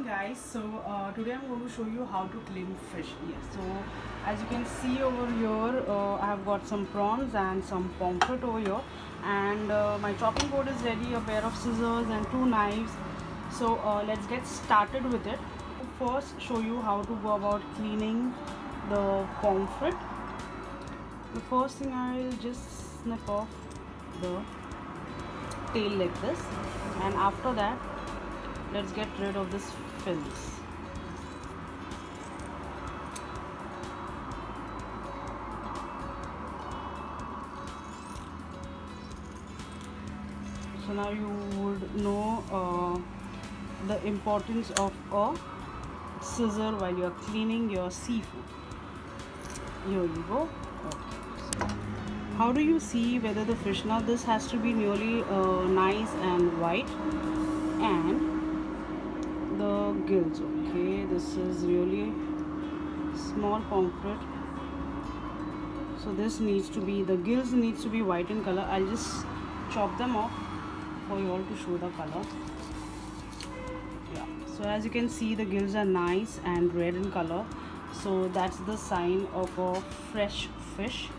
guys, so today I'm going to show you how to clean fish. Yes, so as you can see over here, I have got some prawns and some pomfret over here, and my chopping board is ready, a pair of scissors and two knives. So let's get started with it. First show you how to go about cleaning the pomfret. The first thing, I'll just snip off the tail like this, and after that let's get rid of this fins. So now you would know the importance of a scissor while you are cleaning your seafood. Here you go. Okay. So how do you see whether the fish, now this has to be nearly nice and white, and the gills, okay, this is really small pomfret, so this needs to be, the gills needs to be white in color. I'll just chop them off for you all to show the color. Yeah, so as you can see, the gills are nice and red in color, so that's the sign of a fresh fish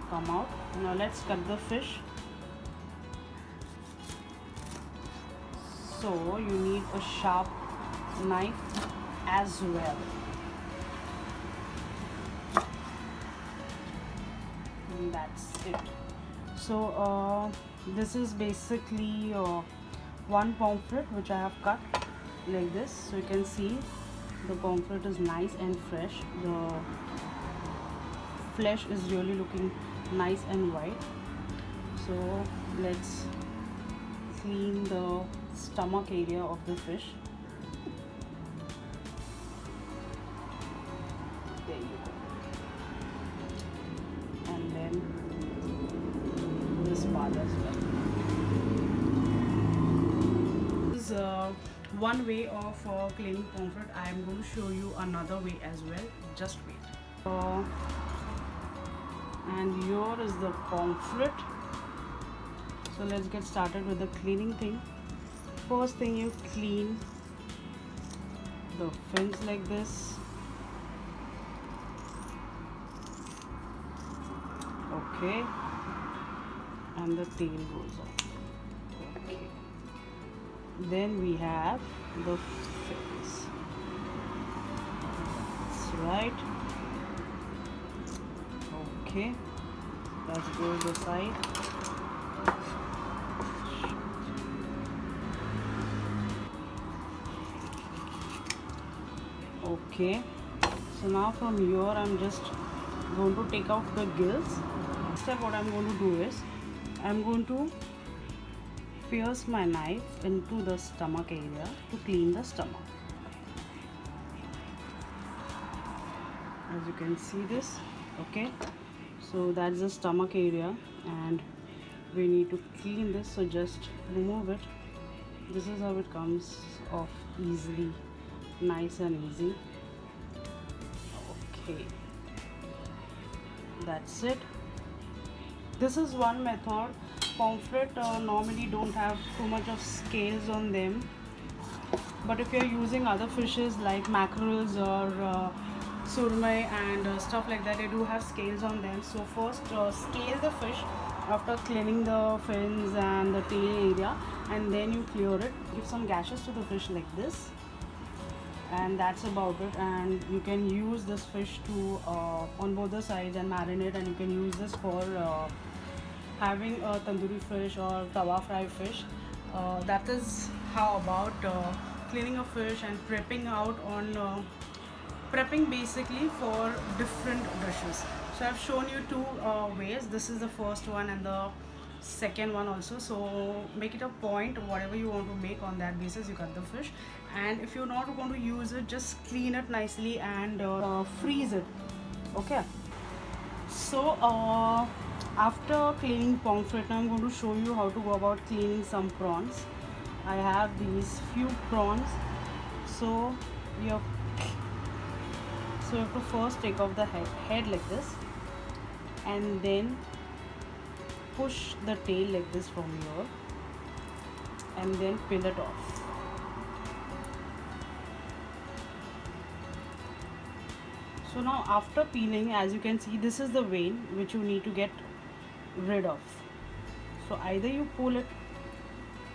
come out. Now let's cut the fish. So you need a sharp knife as well. And that's it. So this is basically one pomfret which I have cut like this. So you can see the pomfret is nice and fresh. The flesh is really looking nice and white. So let's clean the stomach area of the fish. There you go. And then this part as well. This is one way of cleaning pomfret. I am going to show you another way as well. Just wait. And here is the pomfret. So let's get started with the cleaning thing. First thing, you clean the fins like this. Okay, and the tail goes off. Okay, then we have the fins. That's right. Okay, let's go to the side. Okay, so now from here I'm just going to take out the gills. Next step, what I'm going to do is I'm going to pierce my knife into the stomach area to clean the stomach. As you can see this, okay, so that's the stomach area and we need to clean this, so just remove it. This is how it comes off easily, nice and easy. Okay, that's it. This is one method. Pomfret normally don't have too much of scales on them, but if you're using other fishes like mackerels or surmai and stuff like that, they do have scales on them. So first scale the fish after cleaning the fins and the tail area, and then you clear it. Give some gashes to the fish like this, and that's about it. And you can use this fish to on both the sides and marinate, and you can use this for having a tandoori fish or tawa fry fish. That is how about cleaning a fish and prepping out on prepping basically for different dishes. So I've shown you two ways. This is the first one and the second one also. So make it a point, whatever you want to make, on that basis you cut the fish. And if you're not going to use it, just clean it nicely and freeze it. Okay, so after cleaning pomfret, now I'm going to show you how to go about cleaning some prawns. I have these few prawns. So you have to first take off the head like this, and then push the tail like this from here, and then peel it off. So now after peeling, as you can see, this is the vein which you need to get rid of. So either you pull it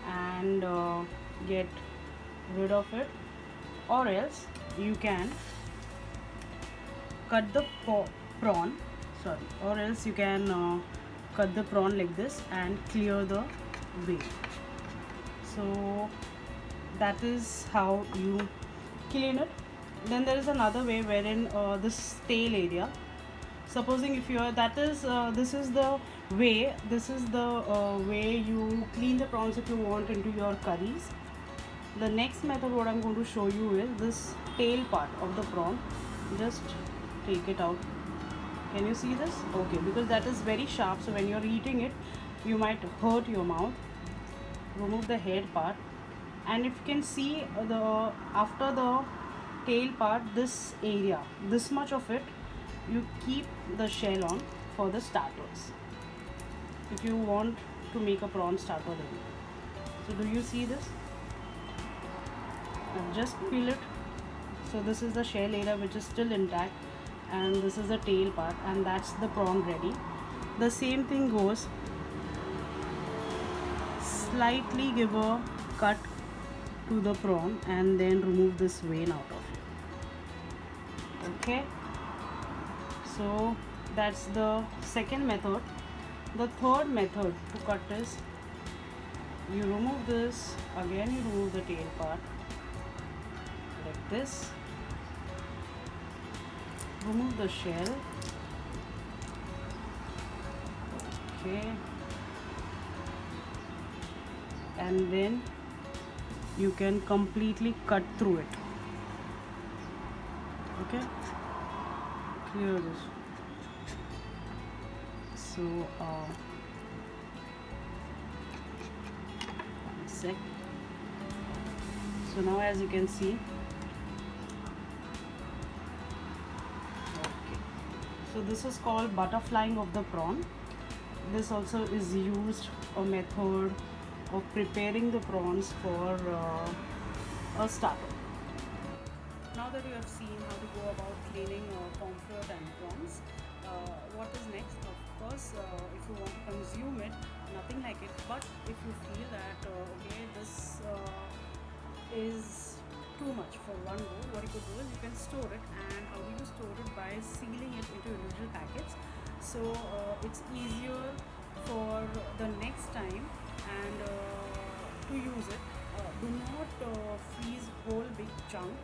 and get rid of it, or else you can cut the prawn, sorry, or else you can cut the prawn like this and clear the vein. So that is how you clean it. Then there is another way wherein this tail area, supposing if you are, that is this is the way you clean the prawns if you want into your curries. The next method what I'm going to show you is this tail part of the prawn. Just take it out. Can you see this? Okay, because that is very sharp, so when you're eating it you might hurt your mouth. Remove the head part, and if you can see the after the tail part, this area, this much of it, you keep the shell on for the starters if you want to make a prawn starter then. So do you see this? Now just peel it. So this is the shell area which is still intact, and this is the tail part, and that's the prawn ready. The same thing goes, slightly give a cut to the prawn and then remove this vein out of it. Okay, so that's the second method. The third method to cut is, you remove this, again you remove the tail part like this, remove the shell. Okay, and then you can completely cut through it. Okay, clear this. So one sec. So now as you can see, okay, so this is called butterflying of the prawn. This also is used a method of preparing the prawns for a starter. Now that you have seen how to go about cleaning pomfret and prawns, what is next? Of course, if you want to consume it, nothing like it. But if you feel that okay, this is too much for one go, what you could do is you can store it. And how do you store it? By sealing it into individual packets. So it's easier for the next time and to use it. Do not freeze whole big chunk.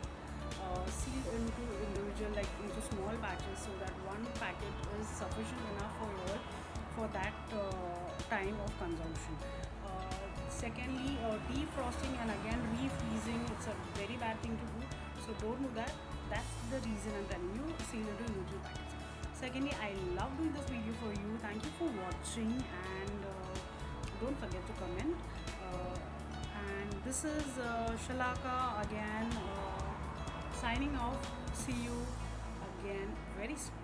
Seal into individual, like into small batches, so that one packet is sufficient enough for you all for that time of consumption. Secondly, defrosting and again refreezing, it's a very bad thing to do, so don't do that. That's the reason I'm telling you, seal into individual packets. Secondly, I love doing this video for you. Thank you for watching, and don't forget to comment. And this is Shalaka again, signing off. See you again very soon.